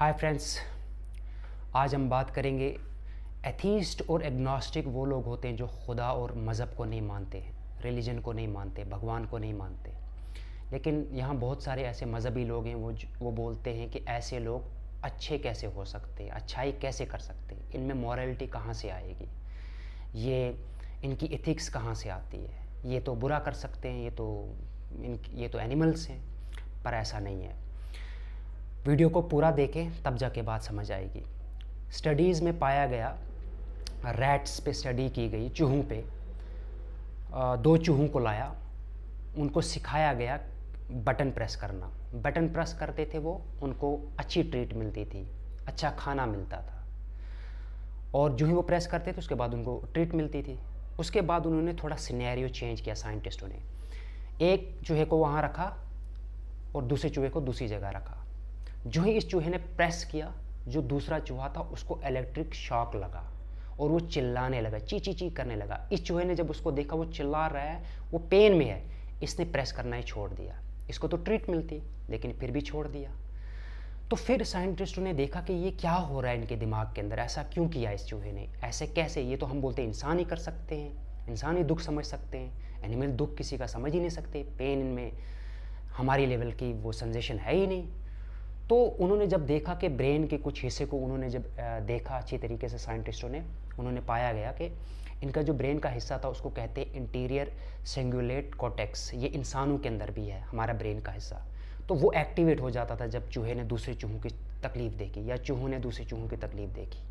Hi friends, आज हम बात करेंगे एथीस्ट और एग्नोस्टिक वो लोग होते हैं जो खुदा और मज़हब को नहीं मानते, रिलीजन को नहीं मानते, भगवान को नहीं मानते। लेकिन यहाँ बहुत सारे ऐसे मज़हबी लोग हैं वो बोलते हैं कि ऐसे लोग अच्छे कैसे हो सकते हैं, अच्छाई कैसे कर सकते हैं, इनमें मॉरलिटी कहाँ से आएगी, ये इनकी एथिक्स कहाँ से आती है, ये तो बुरा कर सकते हैं, ये तो एनिमल्स हैं। पर ऐसा नहीं है। वीडियो को पूरा देखें तब जाके बात समझ आएगी। स्टडीज़ में पाया गया, रैट्स पे स्टडी की गई, चूहों पे। दो चूहों को लाया, उनको सिखाया गया बटन प्रेस करना। बटन प्रेस करते थे वो, उनको अच्छी ट्रीट मिलती थी, अच्छा खाना मिलता था। और जो ही वो प्रेस करते थे उसके बाद उनको ट्रीट मिलती थी। उसके बाद उन्होंने थोड़ा सिनेरियो चेंज किया साइंटिस्टों ने। एक चूहे को वहाँ रखा और दूसरे चूहे को दूसरी जगह रखा। जो ही इस चूहे ने प्रेस किया, जो दूसरा चूहा था उसको इलेक्ट्रिक शॉक लगा और वो चिल्लाने लगा, ची ची ची करने लगा। इस चूहे ने जब उसको देखा वो चिल्ला रहा है, वो पेन में है, इसने प्रेस करना ही छोड़ दिया। इसको तो ट्रीट मिलती लेकिन फिर भी छोड़ दिया। तो फिर साइंटिस्टों ने देखा कि ये क्या हो रहा है इनके दिमाग के अंदर, ऐसा क्यों किया इस चूहे ने, ऐसे कैसे। ये तो हम बोलते हैं इंसान ही कर सकते हैं, इंसान ही दुख समझ सकते हैं, एनिमल दुख किसी का समझ ही नहीं सकते। पेन इनमें हमारी लेवल की वो सेंसेशन है ही नहीं। तो उन्होंने जब देखा कि ब्रेन के कुछ हिस्से को उन्होंने जब देखा अच्छी तरीके से साइंटिस्टों ने, उन्होंने पाया गया कि इनका जो ब्रेन का हिस्सा था उसको कहते हैं इंटीरियर सिंगुलेट कॉर्टेक्स। ये इंसानों के अंदर भी है हमारा ब्रेन का हिस्सा। तो वो एक्टिवेट हो जाता था जब चूहे ने दूसरे चूहों की तकलीफ़ देखी या चूहों ने दूसरे चूहों की तकलीफ़ देखी।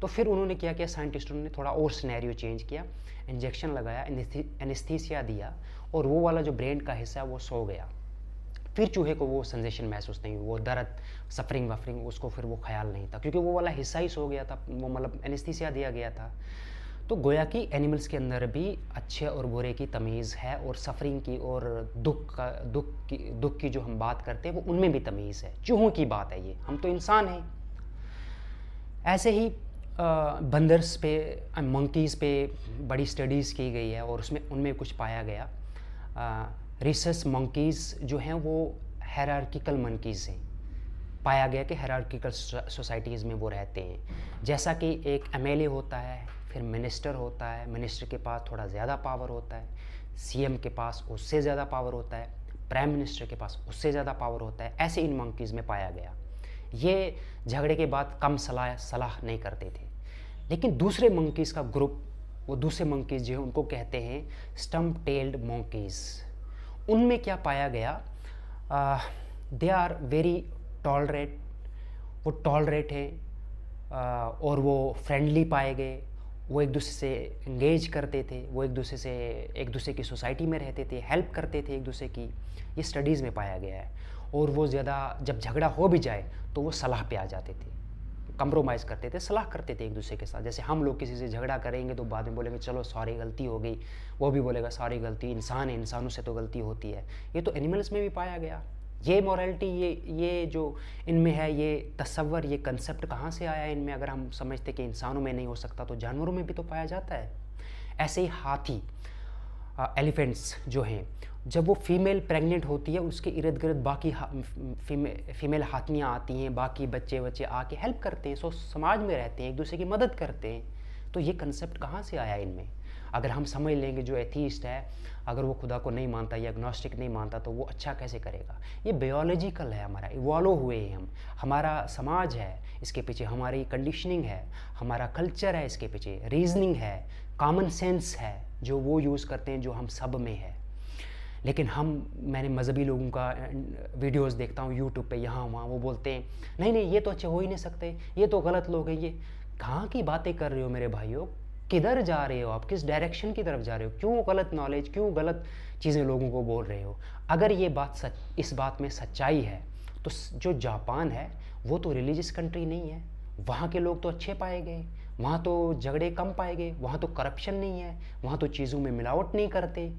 तो फिर उन्होंने क्या किया, साइंटिस्टों ने थोड़ा और सिनेरियो चेंज किया, इंजेक्शन लगाया, एनेस्थीसिया दिया और वो वाला जो ब्रेन का हिस्सा है वो सो गया। फिर चूहे को वो सेंसेशन महसूस नहीं हुई, वो दर्द, सफरिंग वफरिंग, उसको फिर वो ख्याल नहीं था क्योंकि वो वाला हिस्सा ही सो गया था, वो मतलब एनेस्थीसिया दिया गया था। तो गोया कि एनिमल्स के अंदर भी अच्छे और बुरे की तमीज़ है और सफरिंग की और दुख की जो हम बात करते हैं वो उनमें भी तमीज़ है। चूहों की बात है ये, हम तो इंसान हैं। ऐसे ही बंदर्स पे, मंकीज़ पे बड़ी स्टडीज़ की गई है और उसमें उनमें कुछ पाया गया। रिसस मंकीज़ जो हैं वो हायरार्किकल मंकीज़ हैं। पाया गया कि हायरार्किकल सोसाइटीज़ में वो रहते हैं। जैसा कि एक एमएलए होता है, फिर मिनिस्टर होता है, मिनिस्टर के पास थोड़ा ज़्यादा पावर होता है, सीएम के पास उससे ज़्यादा पावर होता है, प्राइम मिनिस्टर के पास उससे ज़्यादा पावर होता है। ऐसे इन मंकीज़ में पाया गया। ये झगड़े के बाद कम सलाह नहीं करते थे। लेकिन दूसरे मंकीज़ का ग्रुप, वो दूसरे मंकीज़ जो है उनको कहते हैं स्टम्प टेल्ड मंकीज़। उनमें क्या पाया गया, दे आर वेरी टॉलरेट, वो टॉलरेट है और वो फ्रेंडली पाए गए। वो एक दूसरे से इंगेज करते थे, वो एक दूसरे की सोसाइटी में रहते थे, हेल्प करते थे एक दूसरे की। ये स्टडीज़ में पाया गया है। और वो ज़्यादा जब झगड़ा हो भी जाए तो वो सलाह पे आ जाते थे, कंप्रोमाइज़ करते थे, सलाह करते थे एक दूसरे के साथ। जैसे हम लोग किसी से झगड़ा करेंगे तो बाद में बोलेंगे चलो सॉरी गलती हो गई, वो भी बोलेगा सॉरी गलती, इंसान है, इंसानों से तो गलती होती है। ये तो एनिमल्स में भी पाया गया। ये मॉरलिटी, ये जो इनमें है, ये तसव्वुर, ये कंसेप्ट कहाँ से आया इनमें। अगर हम समझते कि इंसानों में नहीं हो सकता तो जानवरों में भी तो पाया जाता है। ऐसे ही हाथी, एलिफेंट्स जो हैं, जब वो फीमेल प्रेग्नेंट होती है उसके इर्द गिर्द बाकी फीमेल हाथियाँ आती हैं, बाकी बच्चे आके हेल्प करते हैं, समाज में रहते हैं, एक दूसरे की मदद करते हैं। तो ये कंसेप्ट कहाँ से आया इनमें। अगर हम समझ लेंगे जो एथीस्ट है, अगर वो खुदा को नहीं मानता या एग्नोस्टिक नहीं मानता तो वो अच्छा कैसे करेगा। ये बायोलॉजिकल है, हमारा इवॉल्व हुए हैं हम, हमारा समाज है इसके पीछे, हमारी कंडीशनिंग है, हमारा कल्चर है इसके पीछे, रीजनिंग है, कॉमन सेंस है जो वो यूज़ करते हैं, जो हम सब में है। लेकिन मैंने मज़हबी लोगों का वीडियोस देखता हूँ यूट्यूब पे, यहाँ वहाँ, वो बोलते हैं नहीं नहीं ये तो अच्छे हो ही नहीं सकते, ये तो गलत लोग हैं। ये कहाँ की बातें कर रहे हो मेरे भाइयों, किधर जा रहे हो आप, किस डायरेक्शन की तरफ जा रहे हो, क्यों गलत नॉलेज, क्यों गलत चीज़ें लोगों को बोल रहे हो। अगर ये बात इस बात में सच्चाई है तो जो जापान है वो तो रिलीजियस कंट्री नहीं है, वहाँ के लोग तो अच्छे पाए गए, वहाँ तो झगड़े कम पाए गए, वहाँ तो करप्शन नहीं है, वहाँ तो चीज़ों में मिलावट नहीं करते।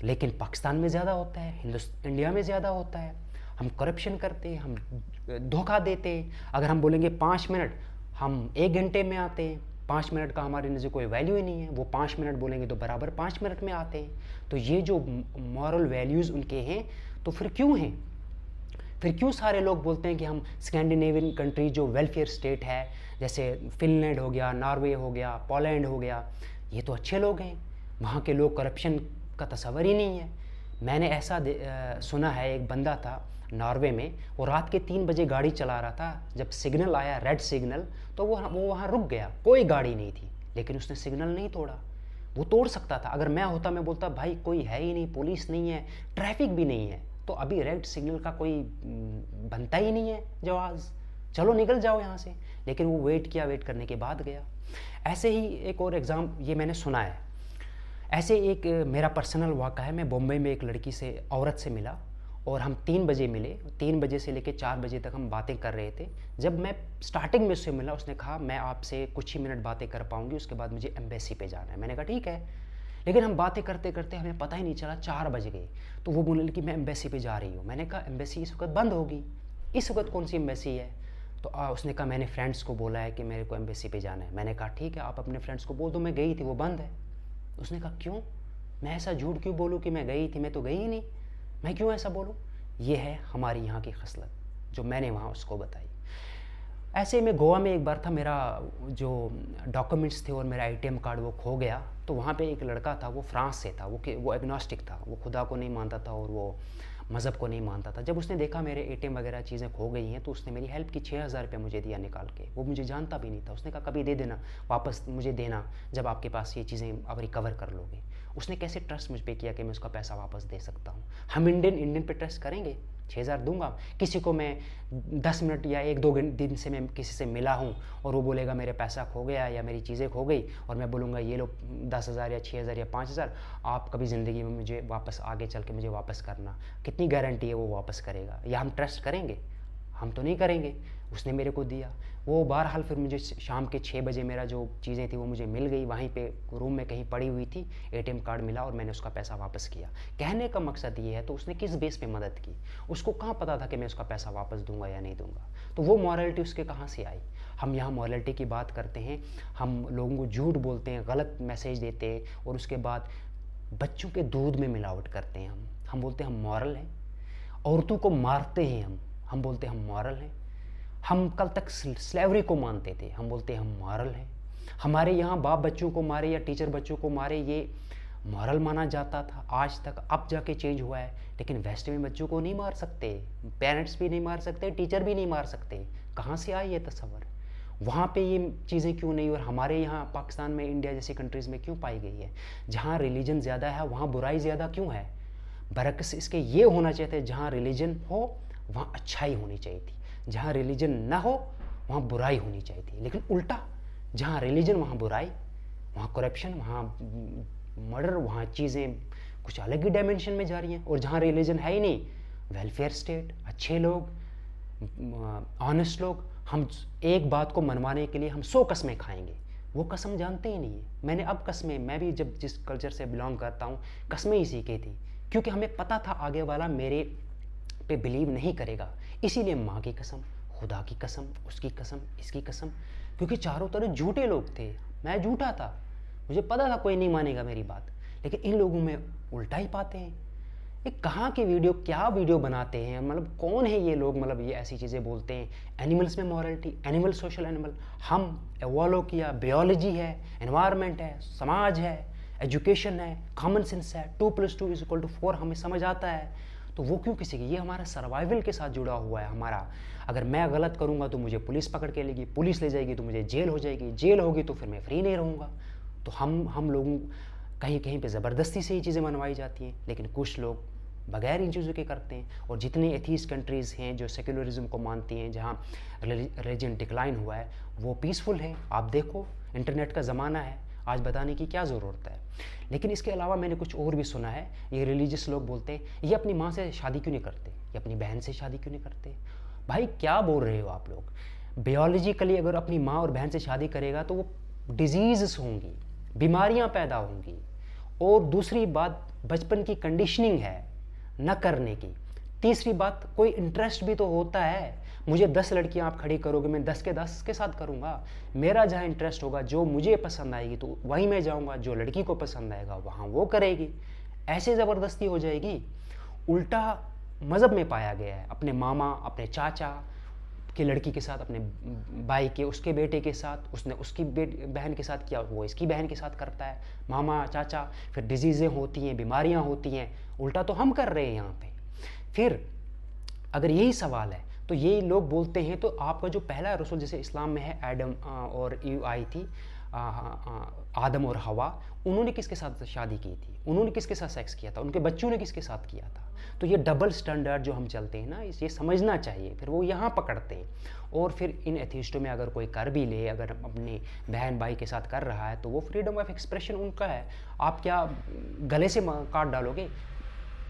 लेकिन पाकिस्तान में ज़्यादा होता है, इंडिया में ज़्यादा होता है। हम करप्शन करते हैं, हम धोखा देते हैं। अगर हम बोलेंगे 5 मिनट, हम 1 घंटे में आते हैं। 5 मिनट का हमारे नज़र कोई वैल्यू ही नहीं है, वो 5 मिनट बोलेंगे तो बराबर 5 मिनट में आते हैं। तो ये जो मॉरल वैल्यूज़ उनके हैं तो फिर क्यों हैं, फिर क्यों सारे लोग बोलते हैं कि हम स्कैंडिनेवियन कंट्री जो वेलफेयर स्टेट है, जैसे फिनलैंड हो गया, नॉर्वे हो गया, पोलैंड हो गया, ये तो अच्छे लोग हैं, वहाँ के लोग करप्शन का तस्वर ही नहीं है। मैंने ऐसा सुना है, एक बंदा था नॉर्वे में, वो रात के 3 बजे गाड़ी चला रहा था, जब सिग्नल आया रेड सिग्नल तो वो वहाँ रुक गया, कोई गाड़ी नहीं थी, लेकिन उसने सिग्नल नहीं तोड़ा। वो तोड़ सकता था, अगर मैं होता मैं बोलता भाई कोई है ही नहीं, पुलिस नहीं है, ट्रैफिक भी नहीं है, तो अभी रेड सिग्नल का कोई बनता ही नहीं है जवाब, चलो निकल जाओ यहाँ से। लेकिन वो वेट किया, वेट करने के बाद गया। ऐसे ही एक और एग्ज़ाम ये मैंने सुना है, ऐसे एक मेरा पर्सनल वाक़ा है। मैं बॉम्बे में एक लड़की से, औरत से मिला और हम 3 बजे मिले, 3 बजे से लेकर 4 बजे तक हम बातें कर रहे थे। जब मैं स्टार्टिंग में उससे मिला, उसने कहा मैं आपसे कुछ ही मिनट बातें कर पाऊँगी, उसके बाद मुझे एम्बेसी पे जाना है। मैंने कहा ठीक है, लेकिन हम बातें करते करते हमें पता ही नहीं चला 4 बज गए। तो वो बोलने लगी मैं एम्बेसी पे जा रही हूँ। मैंने कहा एम्बेसी इस वक्त बंद होगी, इस वक्त कौन सी एम्बेसी है? तो उसने कहा मैंने फ्रेंड्स को बोला है कि मेरे को एम्बेसी पे जाना है। मैंने कहा ठीक है, आप अपने फ्रेंड्स को बोल दो मैं गई थी, वो बंद है। उसने कहा क्यों, मैं ऐसा झूठ क्यों बोलूँ कि मैं गई थी, मैं तो गई ही नहीं, मैं क्यों ऐसा बोलूँ? ये है हमारी यहाँ की खसलत जो मैंने वहाँ उसको बताई। ऐसे में गोवा में एक बार था, मेरा जो डॉक्यूमेंट्स थे और मेरा ATM कार्ड वो खो गया। तो वहाँ पे एक लड़का था, वो फ्रांस से था, वो एग्नोस्टिक था, वो खुदा को नहीं मानता था और वो मज़हब को नहीं मानता था। जब उसने देखा मेरे ATM वगैरह चीज़ें खो गई हैं तो उसने मेरी हेल्प की, 6000 रुपये मुझे दिया निकाल के। वो मुझे जानता भी नहीं था। उसने कहा कभी दे देना, वापस मुझे देना जब आपके पास ये चीज़ें अब रिकवर कर लोगे। उसने कैसे ट्रस्ट मुझ पर किया कि मैं उसका पैसा वापस दे सकता हूँ। हम इंडियन पे ट्रस्ट करेंगे, 6000 दूंगा। किसी को मैं 10 मिनट या 1-2 दिन से मैं किसी से मिला हूँ और वो बोलेगा मेरे पैसा खो गया या मेरी चीज़ें खो गई, और मैं बोलूँगा ये लो 10,000 या 6,000 या 5,000, आप कभी ज़िंदगी में मुझे वापस आगे चल के मुझे वापस करना, कितनी गारंटी है वो वापस करेगा? या हम ट्रस्ट करेंगे? हम तो नहीं करेंगे। उसने मेरे को दिया, वो बहरहाल फिर मुझे शाम के 6 बजे मेरा जो चीज़ें थी वो मुझे मिल गई, वहीं पे रूम में कहीं पड़ी हुई थी, ATM कार्ड मिला और मैंने उसका पैसा वापस किया। कहने का मकसद ये है, तो उसने किस बेस पे मदद की? उसको कहाँ पता था कि मैं उसका पैसा वापस दूंगा या नहीं दूंगा? तो वो मॉरलिटी उसके कहाँ से आई? हम यहाँ मॉरलिटी की बात करते हैं, हम लोगों को झूठ बोलते हैं, गलत मैसेज देते हैं और उसके बाद बच्चों के दूध में मिलावट करते हैं। हम बोलते हैं हम मॉरल हैं, औरतों को मारते हैं हम बोलते हैं हम मॉरल हैं। हम कल तक स्लेवरी को मानते थे, हम बोलते हैं हम मॉरल हैं। हमारे यहाँ बाप बच्चों को मारे या टीचर बच्चों को मारे, ये मॉरल माना जाता था आज तक, अब जाके चेंज हुआ है। लेकिन वेस्ट में बच्चों को नहीं मार सकते, पेरेंट्स भी नहीं मार सकते, टीचर भी नहीं मार सकते। कहाँ से आई ये तस्वर? वहाँ पे ये चीज़ें क्यों नहीं, और हमारे यहाँ पाकिस्तान में, इंडिया जैसी कंट्रीज़ में क्यों पाई गई है? जहाँ रिलीजन ज़्यादा है वहाँ बुराई ज़्यादा क्यों है? बरक्स इसके ये होना चाहिए था, जहाँ रिलीजन हो वहाँ अच्छाई होनी चाहिए थी, जहाँ रिलीजन ना हो वहाँ बुराई होनी चाहिए थी। लेकिन उल्टा, जहाँ रिलीजन वहाँ बुराई, वहाँ करप्शन, वहाँ मर्डर, वहाँ चीज़ें कुछ अलग ही डायमेंशन में जा रही हैं। और जहाँ रिलीजन है ही नहीं, वेलफेयर स्टेट, अच्छे लोग, ऑनेस्ट लोग, हम एक बात को मनवाने के लिए हम 100 कस्में खाएंगे, वो कसम जानते ही नहीं है। मैंने अब कस्में, मैं भी जब जिस कल्चर से बिलोंग करता हूँ, कस्में ही सीखी थी, क्योंकि हमें पता था आगे वाला मेरे पे बिलीव नहीं करेगा। इसीलिए माँ की कसम, खुदा की कसम, उसकी कसम, इसकी कसम, क्योंकि चारों तरफ झूठे लोग थे, मैं झूठा था, मुझे पता था कोई नहीं मानेगा मेरी बात। लेकिन इन लोगों में उल्टा ही पाते हैं। ये कहाँ की वीडियो, क्या वीडियो बनाते हैं, मतलब कौन है ये लोग, मतलब ये ऐसी चीज़ें बोलते हैं। एनिमल्स में मॉरलिटी, एनिमल सोशल एनिमल, हम एवॉल्व किया, बायोलॉजी है, एनवायरनमेंट है, समाज है, एजुकेशन है, कॉमन सेंस है, 2+2=4 हमें समझ आता है। तो वो क्यों किसी की? ये हमारा सर्वाइवल के साथ जुड़ा हुआ है हमारा। अगर मैं गलत करूँगा तो मुझे पुलिस पकड़ के लेगी, पुलिस ले जाएगी तो मुझे जेल हो जाएगी, जेल होगी तो फिर मैं फ्री नहीं रहूँगा। तो हम लोगों कहीं कहीं पे ज़बरदस्ती से ये चीज़ें मनवाई जाती हैं, लेकिन कुछ लोग बगैर इन चीज़ों के करते हैं। और जितने एथीस्ट कंट्रीज़ हैं जो सेक्युलरिज्म को मानती हैं, जहाँ रिलीजन डिक्लाइन हुआ है, वो पीसफुल है। आप देखो, इंटरनेट का ज़माना है, आज बताने की क्या ज़रूरत है। लेकिन इसके अलावा मैंने कुछ और भी सुना है, ये रिलीजियस लोग बोलते हैं ये अपनी माँ से शादी क्यों नहीं करते, ये अपनी बहन से शादी क्यों नहीं करते। भाई क्या बोल रहे हो आप लोग? बायोलॉजिकली अगर अपनी माँ और बहन से शादी करेगा तो वो डिजीज़ होंगी, बीमारियाँ पैदा होंगी। और दूसरी बात, बचपन की कंडीशनिंग है न करने की। तीसरी बात, कोई इंटरेस्ट भी तो होता है। मुझे 10 लड़कियां आप खड़ी करोगे, मैं 10 के 10 के साथ करूँगा। मेरा जहाँ इंटरेस्ट होगा, जो मुझे पसंद आएगी तो वहीं मैं जाऊँगा, जो लड़की को पसंद आएगा वहाँ वो करेगी। ऐसे ज़बरदस्ती हो जाएगी। उल्टा मज़हब में पाया गया है। अपने मामा, अपने चाचा की लड़की के साथ, अपने भाई के उसके बेटे के साथ, उसने उसकी बहन के साथ किया, वो इसकी बहन के साथ करता है, मामा चाचा। फिर डिजीज़ें होती हैं, बीमारियां होती हैं, उल्टा तो हम कर रहे हैं यहाँ पे। फिर अगर यही सवाल है तो ये लोग बोलते हैं तो आपका जो पहला रसूल जैसे इस्लाम में है, एडम और ईव आई थी, आदम और हवा, उन्होंने किसके साथ शादी की थी, उन्होंने किसके साथ सेक्स किया था, उनके बच्चों ने किसके साथ किया था। तो ये डबल स्टैंडर्ड जो हम चलते हैं ना, ये समझना चाहिए। फिर वो यहाँ पकड़ते हैं। और फिर इन एथिस्टों में अगर कोई कर भी ले, अगर अपनी बहन भाई के साथ कर रहा है तो वो फ्रीडम ऑफ एक्सप्रेशन उनका है। आप क्या गले से काट डालोगे?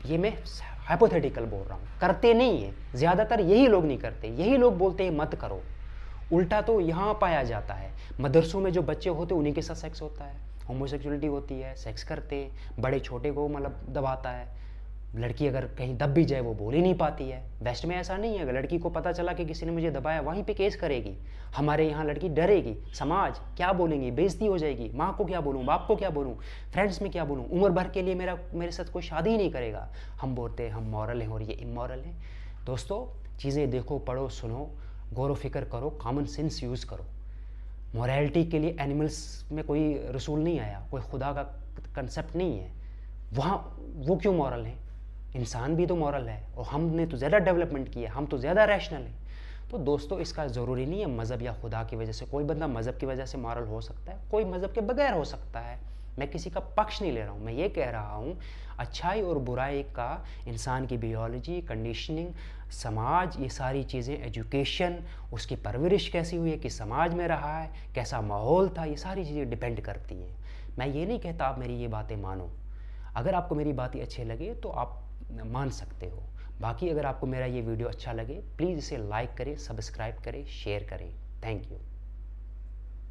ये मैं हाइपोथेटिकल बोल रहा हूँ, करते नहीं है, ज़्यादातर यही लोग नहीं करते। यही लोग बोलते हैं मत करो, उल्टा तो यहाँ पाया जाता है। मदरसों में जो बच्चे होते हैं उन्हीं के साथ सेक्स होता है, होमोसेक्सुअलिटी होती है, सेक्स करते हैं, बड़े छोटे को मतलब दबाता है। लड़की अगर कहीं दब भी जाए वो बोल ही नहीं पाती है। वेस्ट में ऐसा नहीं है, अगर लड़की को पता चला कि किसी ने मुझे दबाया, वहीं पे केस करेगी। हमारे यहाँ लड़की डरेगी, समाज क्या बोलेंगी, बेइज्जती हो जाएगी, माँ को क्या बोलूँ, बाप को क्या बोलूँ, फ्रेंड्स में क्या बोलूँ, उम्र भर के लिए मेरे साथ कोई शादी ही नहीं करेगा। हम बोलते हैं हम मॉरल हैं और ये इमॉरल हैं। दोस्तों, चीज़ें देखो, पढ़ो, सुनो, गौर फिक्र करो, कॉमन सेंस यूज़ करो। मॉरलिटी के लिए एनिमल्स में कोई रसूल नहीं आया, कोई खुदा का कंसेप्ट नहीं है वहाँ। वो क्यों मॉरल है? इंसान भी तो मॉरल है, और हमने तो ज़्यादा डेवलपमेंट किया, हम तो ज़्यादा रैशनल हैं। तो दोस्तों, इसका ज़रूरी नहीं है मज़हब या खुदा की वजह से। कोई बंदा मज़हब की वजह से मॉरल हो सकता है, कोई मज़हब के बगैर हो सकता है। मैं किसी का पक्ष नहीं ले रहा हूँ, मैं ये कह रहा हूँ अच्छाई और बुराई का इंसान की बियोलॉजी, कंडीशनिंग, समाज, ये सारी चीज़ें, एजुकेशन, उसकी परवरिश कैसी हुई है, किस समाज में रहा है, कैसा माहौल था, ये सारी चीज़ें डिपेंड करती हैं। मैं ये नहीं कहता आप मेरी ये बातें मानो। अगर आपको मेरी बातें अच्छी लगे तो आप मान सकते हो। बाकी अगर आपको मेरा ये वीडियो अच्छा लगे, प्लीज़ इसे लाइक करें, सब्सक्राइब करें, शेयर करें। Thank you.